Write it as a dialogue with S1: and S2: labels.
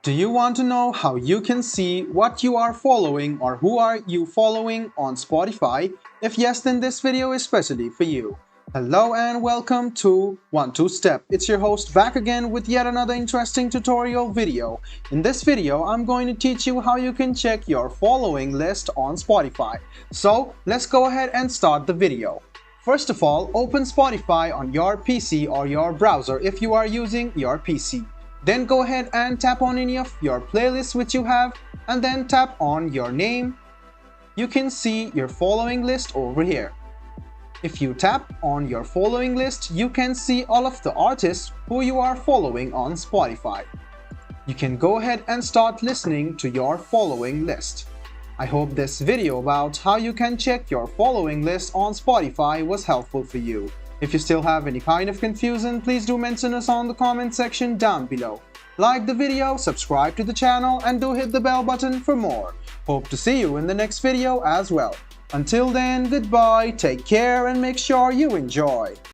S1: Do you want to know how you can see what you are following or who are you following on Spotify? If yes, then this video is specially for you. Hello and welcome to 1-2 Step. It's your host back again with yet another interesting tutorial video. In this video, I'm going to teach you how you can check your following list on Spotify. So let's go ahead and start the video. First of all, open Spotify on your PC or your browser if you are using your PC. Then go ahead and tap on any of your playlists which you have and then tap on your name. You can see your following list over here. If you tap on your following list, you can see all of the artists who you are following on Spotify. You can go ahead and start listening to your following list. I hope this video about how you can check your following list on Spotify was helpful for you. If you still have any kind of confusion, please do mention us on the comment section down below. Like the video, subscribe to the channel, and do hit the bell button for more. Hope to see you in the next video as well. Until then, goodbye, take care, and make sure you enjoy.